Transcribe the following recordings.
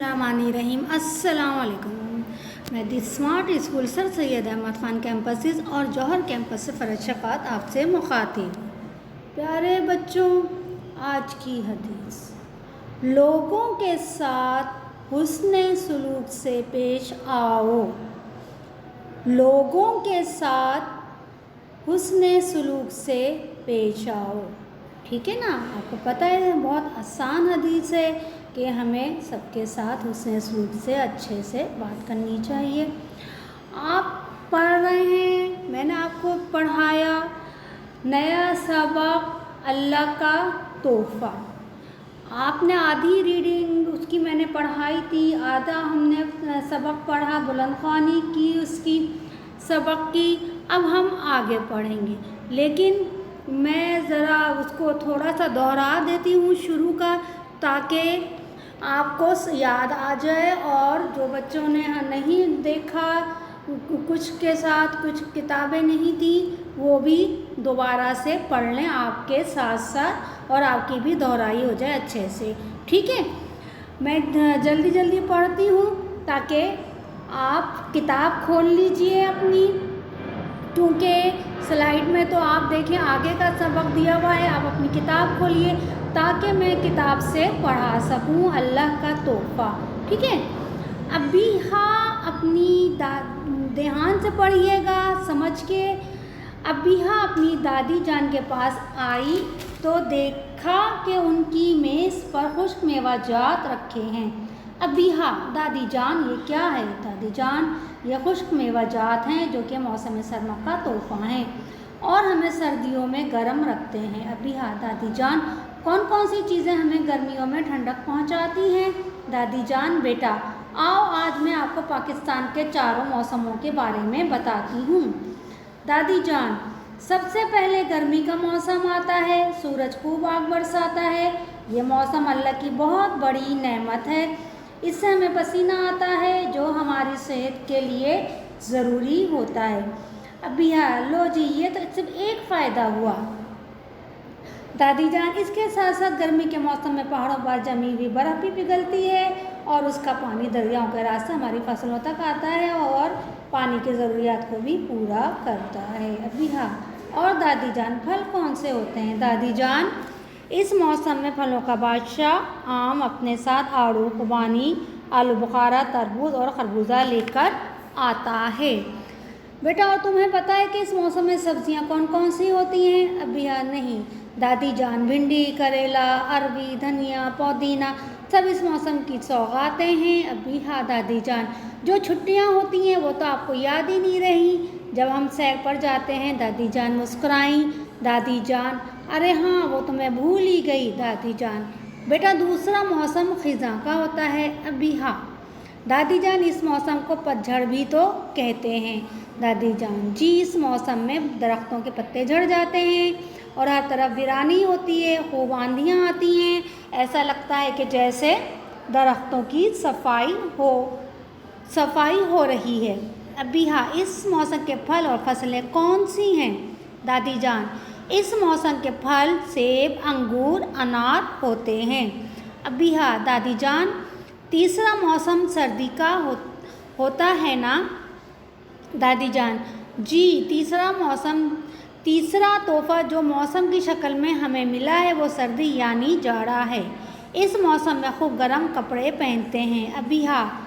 रहीम अस्सलाम वालेकुम। मैं the smart school Sir Syed Ahmed Khan campuses और जौहर कैंपस से फ़रज शफ़ात आपसे मुखातिब। प्यारे बच्चों, आज की हदीस, लोगों के साथ हुस्न सलूक से पेश आओ। लोगों के साथ हुस्न सलूक से पेश आओ। ठीक है ना, आपको पता है बहुत आसान हदीस है कि हमें सबके साथ हुस्न सलूक से अच्छे से बात करनी चाहिए। आप पढ़ रहे हैं, मैंने आपको पढ़ाया नया सबक अल्लाह का तोहफ़ा। आपने आधी रीडिंग उसकी मैंने पढ़ाई थी, आधा हमने सबक पढ़ा, बुलंद ख़्वानी की उसकी सबक की। अब हम आगे पढ़ेंगे, लेकिन मैं ज़रा उसको थोड़ा सा दोहरा देती हूँ शुरू का, ताकि आपको याद आ जाए। और जो बच्चों ने नहीं देखा, कुछ के साथ कुछ किताबें नहीं थी, वो भी दोबारा से पढ़ लें आपके साथ साथ, और आपकी भी दोहराई हो जाए अच्छे से। ठीक है, मैं जल्दी जल्दी पढ़ती हूँ ताकि आप किताब खोल लीजिए अपनी, क्योंकि स्लाइड में तो आप देखें आगे का सबक दिया हुआ है। आप अपनी किताब खोलिए ताकि मैं किताब से पढ़ा सकूं अल्लाह का तोहफ़ा। ठीक है, अभी हाँ अपनी ध्यान से पढ़िएगा समझ के। अभी हाँ अपनी दादी जान के पास आई तो देखा कि उनकी मेज़ पर खुश्क मेवाजात रखे हैं। अभी हाँ दादी जान, ये क्या है? दादी जान, ये खुश्क मेवाजात हैं जो कि मौसम सरमा का तोहफ़ा हैं और हमें सर्दियों में गर्म रखते हैं। अभी हाँ दादी जान, कौन कौन सी चीज़ें हमें गर्मियों में ठंडक पहुंचाती हैं? दादी जान, बेटा आओ आज मैं आपको पाकिस्तान के चारों मौसमों के बारे में बताती हूँ। दादी जान, सबसे पहले गर्मी का मौसम आता है, सूरज खूब आग बरसाता है। ये मौसम अल्लाह की बहुत बड़ी नेमत है। इससे हमें पसीना आता है जो हमारी सेहत के लिए ज़रूरी होता है। अभी हाँ लो जी, ये तो सिर्फ एक फ़ायदा हुआ। दादी जान, इसके साथ साथ गर्मी के मौसम में पहाड़ों पर जमी हुई बर्फ़ भी पिघलती है और उसका पानी दरियाओं के रास्ते हमारी फसलों तक आता है और पानी की ज़रूरियात को भी पूरा करता है। अभी हाँ, और दादी जान, फल कौन से होते हैं? दादी जान, इस मौसम में फलों का बादशाह आम अपने साथ आड़ू, खुबानी, आलू बुखारा, तरबूज और खरबूजा लेकर आता है। बेटा, और तुम्हें पता है कि इस मौसम में सब्जियां कौन कौन सी होती हैं? अभी हाँ नहीं दादी जान, भिंडी, करेला, अरबी, धनिया, पुदीना सब इस मौसम की सौगातें हैं। अभी हाँ दादी जान, जो छुट्टियां होती हैं वो तो आपको याद ही नहीं रही। जब हम सैर पर जाते हैं, दादी जान मुस्कुराई। दादी जान, अरे हाँ वो तो मैं भूल ही गई। दादी जान, बेटा दूसरा मौसम खिज़ां का होता है। अभी हाँ दादी जान, इस मौसम को पतझड़ भी तो कहते हैं। दादी जान, जी इस मौसम में दरख्तों के पत्ते झड़ जाते हैं और हर तरफ वीरानी होती है, खूब आंधियाँ आती हैं। ऐसा लगता है कि जैसे दरख्तों की सफाई हो रही है। अभी हाँ, इस मौसम के फल और फसलें कौन सी हैं? दादी जान, इस मौसम के फल सेब, अंगूर, अनार होते हैं। अभी हाँ दादी जान, तीसरा मौसम सर्दी का होता है ना? दादी जान, जी तीसरा तोहफ़ा जो मौसम की शक्ल में हमें मिला है वो सर्दी यानी जाड़ा है। इस मौसम में खूब गर्म कपड़े पहनते हैं। अभी हाँ,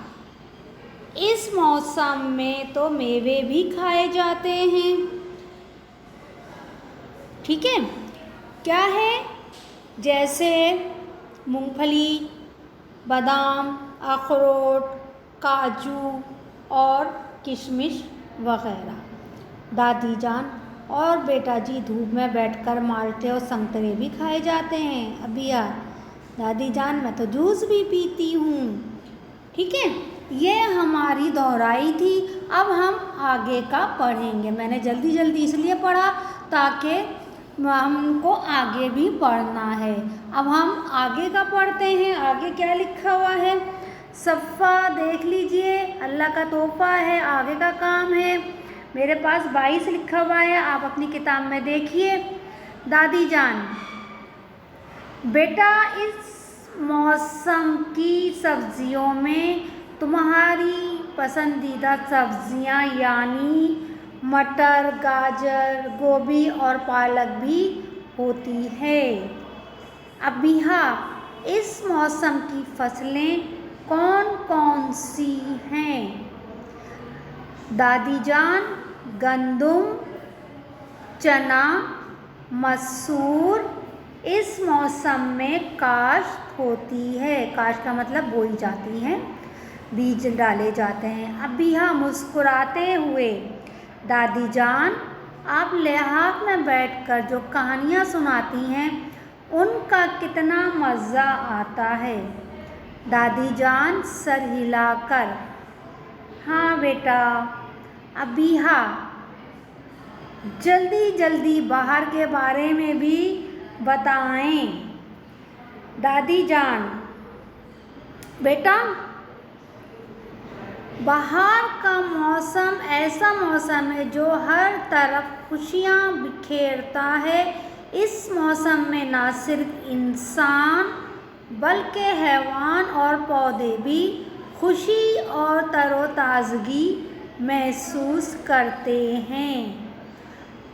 इस मौसम में तो मेवे भी खाए जाते हैं। ठीक है, क्या है? जैसे मूंगफली, बादाम, अखरोट, काजू और किशमिश वगैरह। दादी जान, और बेटा जी धूप में बैठकर माल्टे और संतरे भी खाए जाते हैं। अभी यार दादी जान, मैं तो जूस भी पीती हूँ। ठीक है, ये हमारी दोहराई थी। अब हम आगे का पढ़ेंगे। मैंने जल्दी जल्दी इसलिए पढ़ा ताकि हमको आगे भी पढ़ना है। अब हम आगे का पढ़ते हैं। आगे क्या लिखा हुआ है? सफ़ा देख लीजिए, अल्लाह का तोहफ़ा है, आगे का काम है। मेरे पास 22 लिखा हुआ है, आप अपनी किताब में देखिए। दादी जान, बेटा इस मौसम की सब्जियों में तुम्हारी पसंदीदा सब्जियां यानी मटर, गाजर, गोभी और पालक भी होती है। अबिहा, इस मौसम की फसलें कौन कौन सी हैं? दादी जान, गंदम, चना, मसूर इस मौसम में काश्त होती है। काश्त का मतलब बोई जाती है, बीज डाले जाते हैं। अबिहा मुस्कुराते हुए, दादी जान, आप लिहाफ में बैठकर जो कहानियाँ सुनाती हैं उनका कितना मज़ा आता है। दादी जान सर हिलाकर, हाँ बेटा। अबिहा, जल्दी जल्दी बाहर के बारे में भी बताएं। दादी जान, बेटा बाहर का मौसम ऐसा मौसम है जो हर तरफ खुशियाँ बिखेरता है। इस मौसम में ना सिर्फ इंसान बल्कि हैवान और पौधे भी खुशी और तरोताज़गी महसूस करते हैं।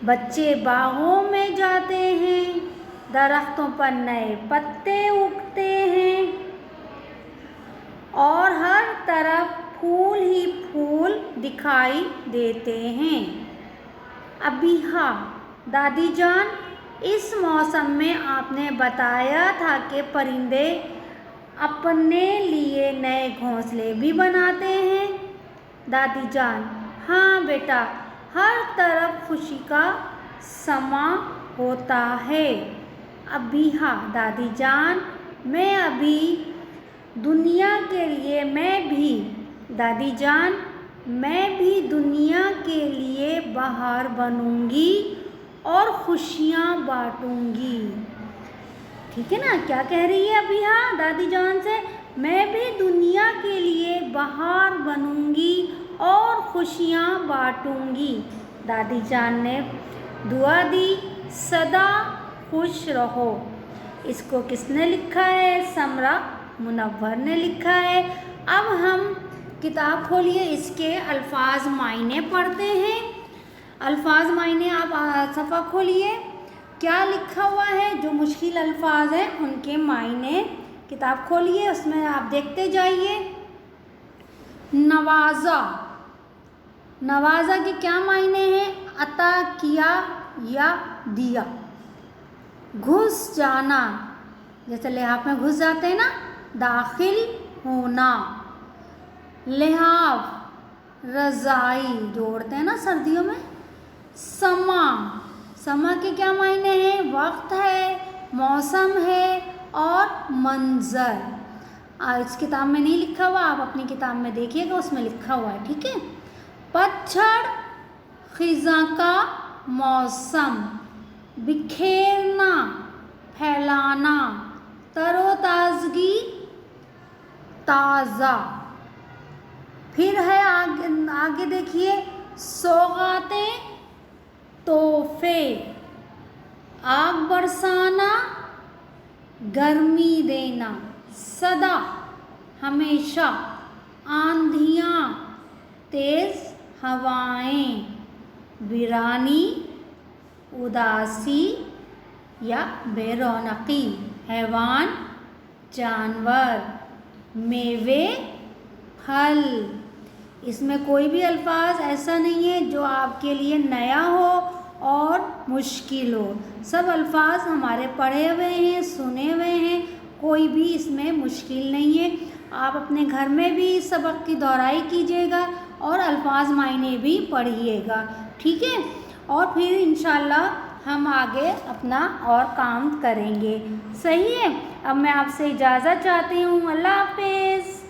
बच्चे बागों में जाते हैं, दरख्तों पर नए पत्ते उगते हैं और हर तरफ फूल ही फूल दिखाई देते हैं। अबिहा, दादी जान, इस मौसम में आपने बताया था कि परिंदे अपने लिए नए घोंसले भी बनाते हैं। दादी जान, हाँ बेटा, हर तरफ खुशी का समा होता है। अबिहा, दादी जान, मैं अभी दुनिया के लिए दादी जान, मैं भी दुनिया के लिए बाहर बनूंगी और खुशियाँ बांटूंगी। ठीक है ना? क्या कह रही है अबिहा दादी जान से? मैं भी दुनिया के लिए बाहर बनूंगी और खुशियाँ बांटूंगी। दादी जान ने दुआ दी, सदा खुश रहो। इसको किसने लिखा है? समरा मुनव्वर ने लिखा है। अब हम किताब खोलिए, इसके अल्फाज मायने पढ़ते हैं। अल्फाज मायने आप सफ़ा खोलिए, क्या लिखा हुआ है, जो मुश्किल अल्फाज हैं उनके मायने किताब खोलिए, उसमें आप देखते जाइए। नवाज़ा, नवाज़ा के क्या मायने हैं? अता किया या दिया। घुस जाना, जैसे लिहाफ में घुस जाते हैं ना, दाखिल होना। लिहाफ, रज़ाई जो ओढ़ते हैं ना सर्दियों में। समा, समा के क्या मायने हैं? वक्त है, मौसम है और मंजर। इस किताब में नहीं लिखा हुआ, आप अपनी किताब में देखिएगा, उसमें लिखा हुआ है। ठीक है। पतझड़, खिज़ां का मौसम। बिखेरना, फैलाना। तरोताज़गी, ताज़ा। फिर है आगे देखिए, सौगातें, तोहफे। आग बरसाना, गर्मी देना। सदा, हमेशा। आंधियाँ, तेज़ हवाएं। वीरानी, उदासी या बेरौनकी। हैवान, जानवर। मेवे, फल। इसमें कोई भी अल्फाज ऐसा नहीं है जो आपके लिए नया हो और मुश्किल हो। सब अल्फाज हमारे पढ़े हुए हैं, सुने हुए हैं, कोई भी इसमें मुश्किल नहीं है। आप अपने घर में भी इस सबक की दोहराई कीजिएगा और अल्फाज मायने भी पढ़िएगा। ठीक है। और फिर इंशाल्लाह हम आगे अपना और काम करेंगे। सही है। अब मैं आपसे इजाज़त चाहती हूँ। अल्लाह हाफ़िज़।